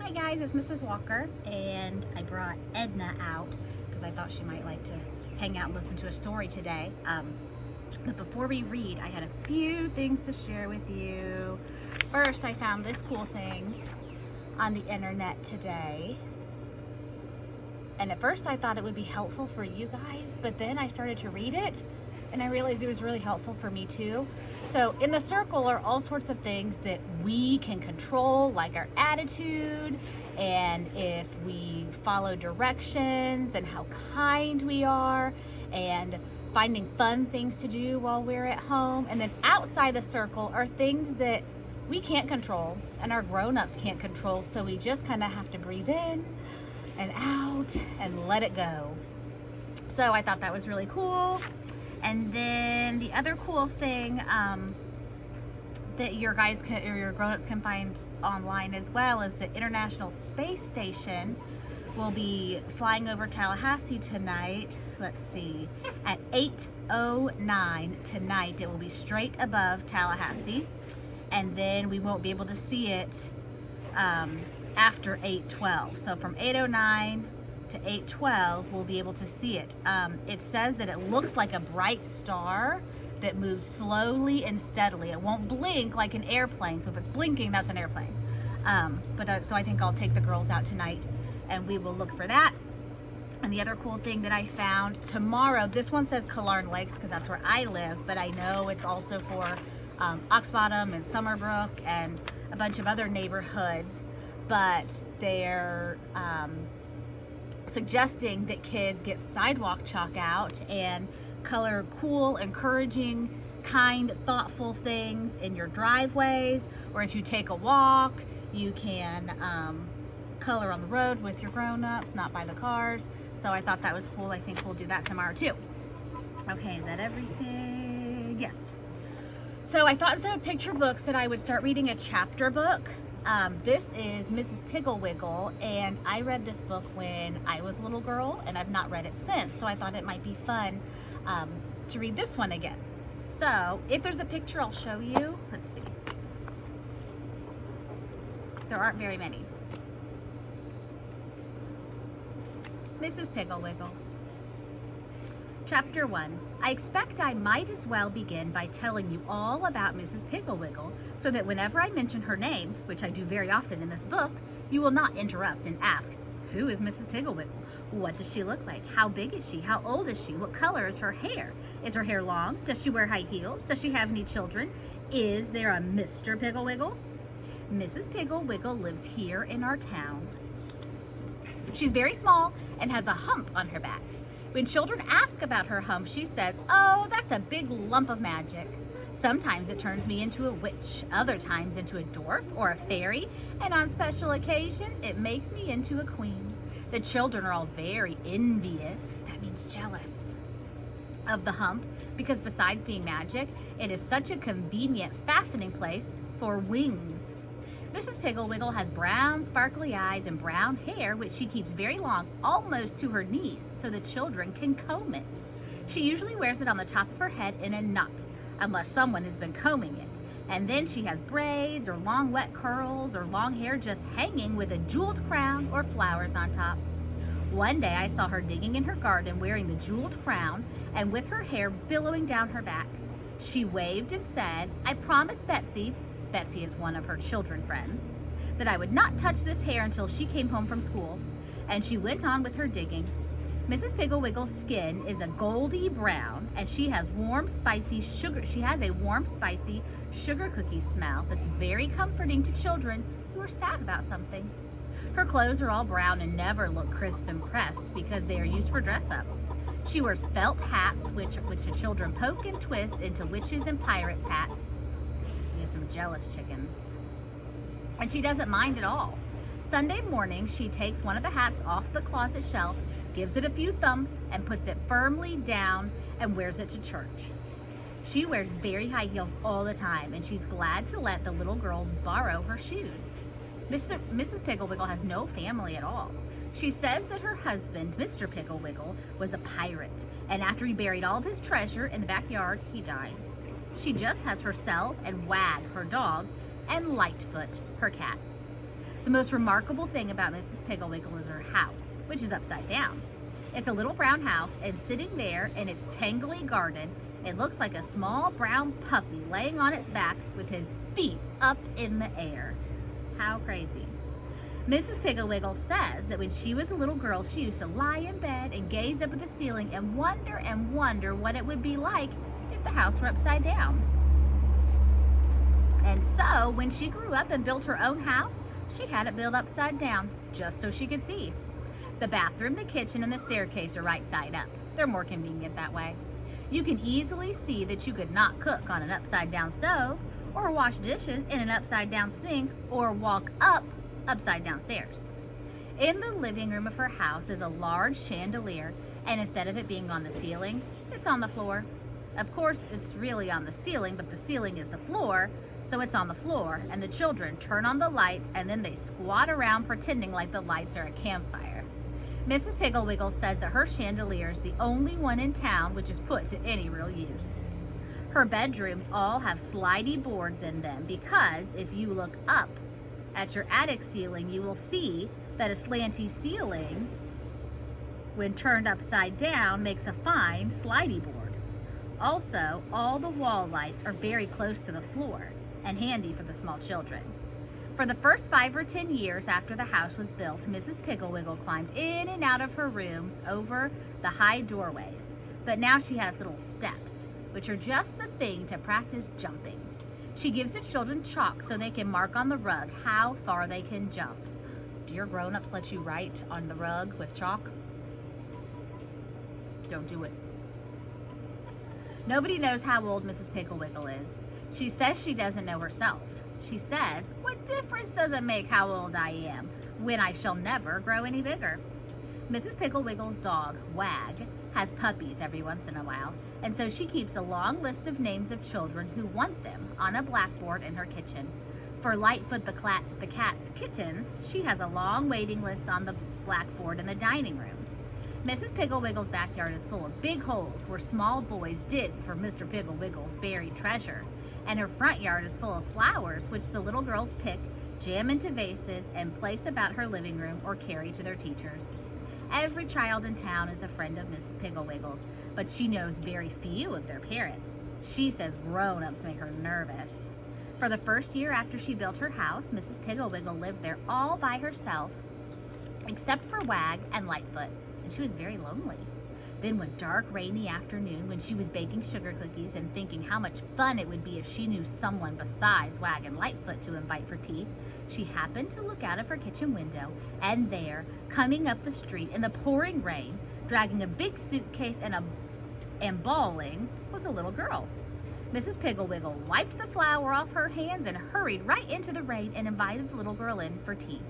Hi guys, it's Mrs. Walker, and I brought Edna out because I thought she might like to hang out and listen to a story today. But before we read, I had a few things to share with you. First, I found this cool thing on the internet today. And at first I thought it would be helpful for you guys, but then I started to read it and I realized it was really helpful for me too. So in the circle are all sorts of things that we can control, like our attitude, and if we follow directions, and how kind we are, and finding fun things to do while we're at home. And then outside the circle are things that we can't control and our grown-ups can't control, so we just kind of have to breathe in and out and let it go. So I thought that was really cool. And then the other cool thing that your guys can, or your grown-ups can find online as well, is the International Space Station will be flying over Tallahassee tonight. Let's see, at 8:09 tonight. It will be straight above Tallahassee, and then we won't be able to see it after 8:12. So from 8:09 to 8:12 we'll be able to see it. It says that it looks like a bright star that moves slowly and steadily. It won't blink like an airplane, so if it's blinking, that's an airplane. So I think I'll take the girls out tonight and we will look for that. And the other cool thing that I found tomorrow, this one says Killarn Lakes because that's where I live, but I know it's also for Ox Bottom and Summerbrook and a bunch of other neighborhoods, but they're suggesting that kids get sidewalk chalk out and color cool, encouraging, kind, thoughtful things in your driveways, or if you take a walk, you can color on the road with your grown-ups, not by the cars. So I thought that was cool. I think we'll do that tomorrow too. Okay, is that everything? Yes. So I thought instead of picture books that I would start reading a chapter book. This is Mrs. Piggle Wiggle, and I read this book when I was a little girl, and I've not read it since, so I thought it might be fun to read this one again. So if there's a picture, I'll show you. Let's see. There aren't very many. Mrs. Piggle Wiggle. Chapter 1. I expect I might as well begin by telling you all about Mrs. Piggle Wiggle, so that whenever I mention her name, which I do very often in this book, you will not interrupt and ask, who is Mrs. Piggle Wiggle? What does she look like? How big is she? How old is she? What color is her hair? Is her hair long? Does she wear high heels? Does she have any children? Is there a Mr. Piggle Wiggle? Mrs. Piggle Wiggle lives here in our town. She's very small and has a hump on her back. When children ask about her hump, she says, oh, that's a big lump of magic. Sometimes it turns me into a witch, other times into a dwarf or a fairy, and on special occasions, it makes me into a queen. The children are all very envious, that means jealous, of the hump, because besides being magic, it is such a convenient fastening place for wings. Mrs. Piggle Wiggle has brown, sparkly eyes and brown hair, which she keeps very long, almost to her knees, so the children can comb it. She usually wears it on the top of her head in a knot, unless someone has been combing it. And then she has braids or long wet curls or long hair just hanging with a jeweled crown or flowers on top. One day I saw her digging in her garden wearing the jeweled crown and with her hair billowing down her back. She waved and said, I promised Betsy is one of her children friends, that I would not touch this hair until she came home from school. And she went on with her digging. Mrs. Piggle Wiggle's skin is a goldy brown, and she has a warm, spicy sugar cookie smell that's very comforting to children who are sad about something. Her clothes are all brown and never look crisp and pressed because they are used for dress-up. She wears felt hats, which the children poke and twist into witches and pirates' hats. Some jealous chickens. And she doesn't mind at all. Sunday morning, she takes one of the hats off the closet shelf, gives it a few thumps, and puts it firmly down and wears it to church. She wears very high heels all the time, and she's glad to let the little girls borrow her shoes. Mrs. Piggle Wiggle has no family at all. She says that her husband, Mr. Piggle Wiggle, was a pirate, and after he buried all of his treasure in the backyard, he died. She just has herself and Wag, her dog, and Lightfoot, her cat. The most remarkable thing about Mrs. Piggle Wiggle is her house, which is upside down. It's a little brown house, and sitting there in its tangly garden, it looks like a small brown puppy laying on its back with his feet up in the air. How crazy. Mrs. Piggle Wiggle says that when she was a little girl, she used to lie in bed and gaze up at the ceiling and wonder what it would be like if the house were upside down. And so when she grew up and built her own house, she had it built upside down just so she could see. The bathroom, the kitchen, and the staircase are right side up. They're more convenient that way. You can easily see that you could not cook on an upside down stove, or wash dishes in an upside down sink, or walk up upside down stairs. In the living room of her house is a large chandelier, and instead of it being on the ceiling, it's on the floor. Of course, it's really on the ceiling, but the ceiling is the floor, so it's on the floor, and the children turn on the lights and then they squat around pretending like the lights are a campfire. Mrs. Piggle Wiggle says that her chandelier is the only one in town which is put to any real use. Her bedrooms all have slidey boards in them because if you look up at your attic ceiling, you will see that a slanty ceiling, when turned upside down, makes a fine slidey board. Also, all the wall lights are very close to the floor and handy for the small children. For the first 5 or 10 years after the house was built, Mrs. Piggle Wiggle climbed in and out of her rooms over the high doorways. But now she has little steps, which are just the thing to practice jumping. She gives the children chalk so they can mark on the rug how far they can jump. Do your grown-ups let you write on the rug with chalk? Don't do it. Nobody knows how old Mrs. Piggle Wiggle is. She says she doesn't know herself. She says, "What difference does it make how old I am when I shall never grow any bigger?" Mrs. Piggle Wiggle's dog, Wag, has puppies every once in a while, and so she keeps a long list of names of children who want them on a blackboard in her kitchen. For Lightfoot the cat's kittens, she has a long waiting list on the blackboard in the dining room. Mrs. Piggle Wiggle's backyard is full of big holes where small boys dig for Mr. Piggle Wiggle's buried treasure. And her front yard is full of flowers, which the little girls pick, jam into vases, and place about her living room or carry to their teachers. Every child in town is a friend of Mrs. Piggle Wiggle's, but she knows very few of their parents. She says grown-ups make her nervous. For the first year after she built her house, Mrs. Piggle Wiggle lived there all by herself, except for Wag and Lightfoot, and she was very lonely. Then one dark, rainy afternoon, when she was baking sugar cookies and thinking how much fun it would be if she knew someone besides Wag and Lightfoot to invite for tea, she happened to look out of her kitchen window, and there, coming up the street in the pouring rain, dragging a big suitcase and bawling, was a little girl. Mrs. Piggle Wiggle wiped the flour off her hands and hurried right into the rain and invited the little girl in for tea.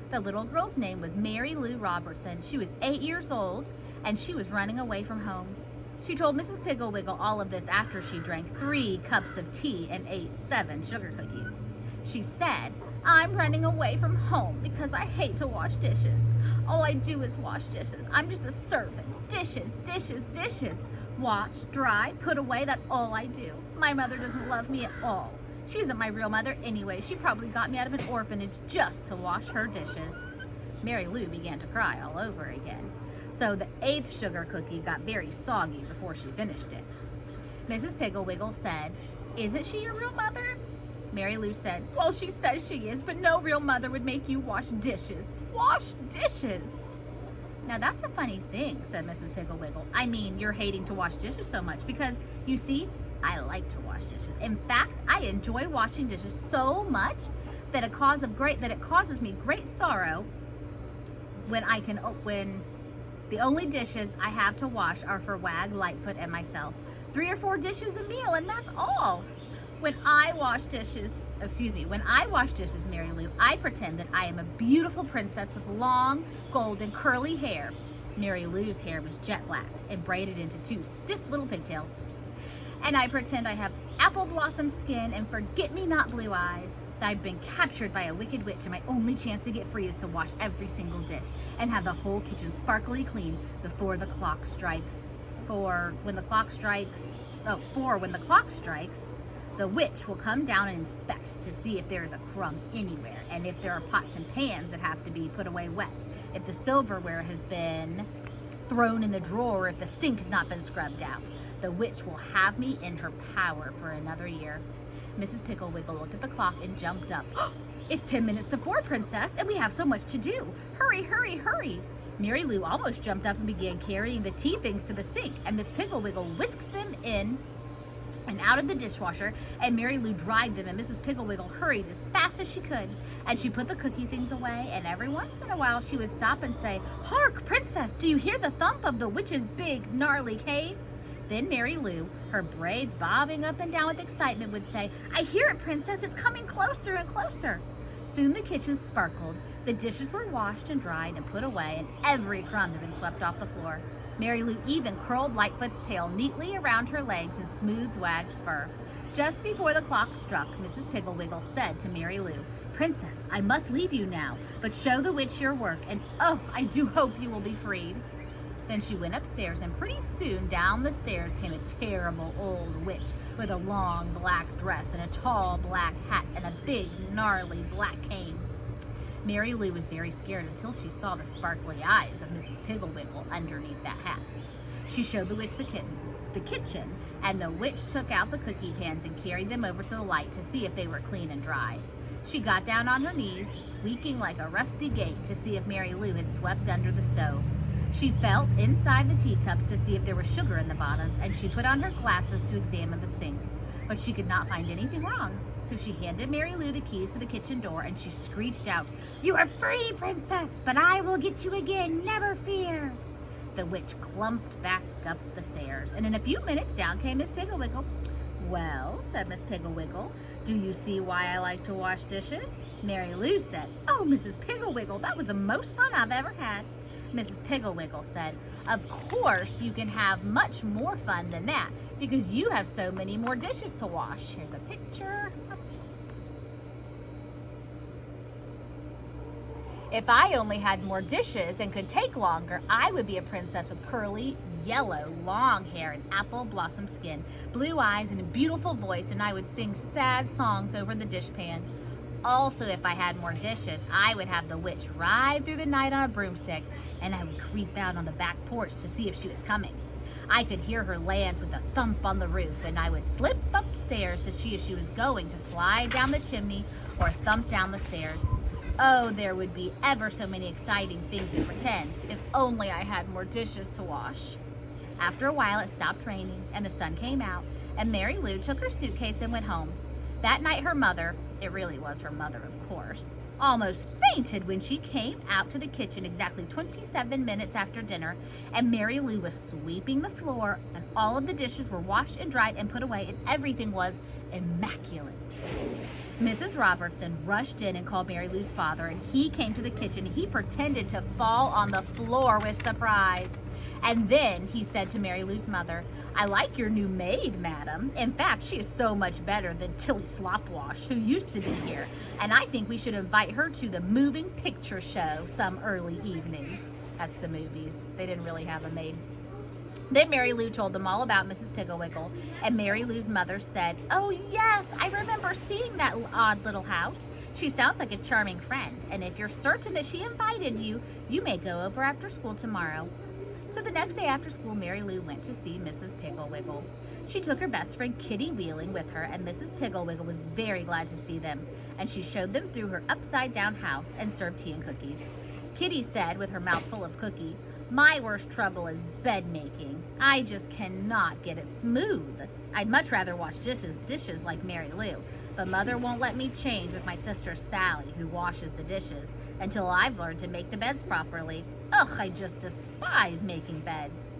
The little girl's name was Mary Lou Robertson. She was 8 years old, and she was running away from home. She told Mrs. Piggle Wiggle all of this after she drank 3 cups of tea and ate 7 sugar cookies. She said, "I'm running away from home because I hate to wash dishes. All I do is wash dishes. I'm just a servant. Dishes, dishes, dishes. Wash, dry, put away, that's all I do. My mother doesn't love me at all. She isn't my real mother anyway. She probably got me out of an orphanage just to wash her dishes." Mary Lou began to cry all over again. So the 8th sugar cookie got very soggy before she finished it. Mrs. Piggle Wiggle said, "Isn't she your real mother?" Mary Lou said, "Well, she says she is, but no real mother would make you wash dishes. Wash dishes." "Now that's a funny thing," said Mrs. Piggle Wiggle. "I mean, you're hating to wash dishes so much because, you see, I like to wash dishes. In fact, I enjoy washing dishes so much that it causes me great sorrow when the only dishes I have to wash are for Wag, Lightfoot, and myself. 3 or 4 dishes a meal, and that's all. When I wash dishes, Mary Lou, I pretend that I am a beautiful princess with long, golden, curly hair." Mary Lou's hair was jet black and braided into 2 stiff little pigtails. "And I pretend I have apple blossom skin and forget-me-not blue eyes. That I've been captured by a wicked witch, and my only chance to get free is to wash every single dish and have the whole kitchen sparkly clean before the clock strikes. When the clock strikes, The witch will come down and inspect to see if there is a crumb anywhere, and if there are pots and pans that have to be put away wet, if the silverware has been thrown in the drawer, if the sink has not been scrubbed out. The witch will have me in her power for another year. Mrs. Piggle Wiggle looked at the clock and jumped up. It's 10 minutes to 4, Princess, and we have so much to do. Hurry, hurry, hurry. Mary Lou almost jumped up and began carrying the tea things to the sink, and Miss Piggle Wiggle whisked them in and out of the dishwasher, and Mary Lou dried them, and Mrs. Piggle Wiggle hurried as fast as she could, and she put the cookie things away, and every once in a while she would stop and say, "Hark, Princess, do you hear the thump of the witch's big, gnarly cave?" Then Mary Lou, her braids bobbing up and down with excitement, would say, "I hear it, Princess, it's coming closer and closer." Soon the kitchen sparkled, the dishes were washed and dried and put away, and every crumb had been swept off the floor. Mary Lou even curled Lightfoot's tail neatly around her legs and smoothed Wag's fur. Just before the clock struck, Mrs. Piggle Wiggle said to Mary Lou, "Princess, I must leave you now, but show the witch your work, and oh, I do hope you will be freed." Then she went upstairs, and pretty soon down the stairs came a terrible old witch with a long black dress and a tall black hat and a big gnarly black cane. Mary Lou was very scared until she saw the sparkly eyes of Mrs. Piggle Wiggle underneath that hat. She showed the witch the kitchen, and the witch took out the cookie pans and carried them over to the light to see if they were clean and dry. She got down on her knees, squeaking like a rusty gate, to see if Mary Lou had swept under the stove. She felt inside the teacups to see if there was sugar in the bottoms, and she put on her glasses to examine the sink. But she could not find anything wrong. So she handed Mary Lou the keys to the kitchen door, and she screeched out, "You are free, Princess, but I will get you again, never fear." The witch clumped back up the stairs, and in a few minutes down came Miss Piggle Wiggle. "Well," said Miss Piggle Wiggle, "do you see why I like to wash dishes?" Mary Lou said, "Oh, Mrs. Piggle Wiggle, that was the most fun I've ever had." Mrs. Piggle Wiggle said, "Of course you can have much more fun than that, because you have so many more dishes to wash." Here's a picture. If I only had more dishes and could take longer, I would be a princess with curly, yellow, long hair and apple blossom skin, blue eyes and a beautiful voice, and I would sing sad songs over the dishpan. Also, if I had more dishes, I would have the witch ride through the night on a broomstick, and I would creep out on the back porch to see if she was coming. I could hear her land with a thump on the roof, and I would slip upstairs to see if she was going to slide down the chimney or thump down the stairs. Oh, there would be ever so many exciting things to pretend, if only I had more dishes to wash. After a while, it stopped raining, and the sun came out, and Mary Lou took her suitcase and went home. That night, her mother, it really was her mother, of course, almost fainted when she came out to the kitchen exactly 27 minutes after dinner, and Mary Lou was sweeping the floor, and all of the dishes were washed and dried and put away, and everything was immaculate. Mrs. Robertson rushed in and called Mary Lou's father, and he came to the kitchen. He pretended to fall on the floor with surprise. And then he said to Mary Lou's mother, "I like your new maid, madam. In fact, she is so much better than Tilly Slopwash, who used to be here, and I think we should invite her to the moving picture show some early evening." That's the movies. They didn't really have a maid. Then Mary Lou told them all about Mrs. Piggle Wiggle, and Mary Lou's mother said, "Oh yes, I remember seeing that odd little house. She sounds like a charming friend, and if you're certain that she invited you, you may go over after school tomorrow." So the next day after school, Mary Lou went to see Mrs. Piggle Wiggle. She took her best friend Kitty Wheeling with her, and Mrs. Piggle Wiggle was very glad to see them, and she showed them through her upside-down house and served tea and cookies. Kitty said, with her mouth full of cookie, "My worst trouble is bed making. I just cannot get it smooth. I'd much rather wash dishes like Mary Lou, but Mother won't let me change with my sister Sally, who washes the dishes, until I've learned to make the beds properly. Ugh, I just despise making beds."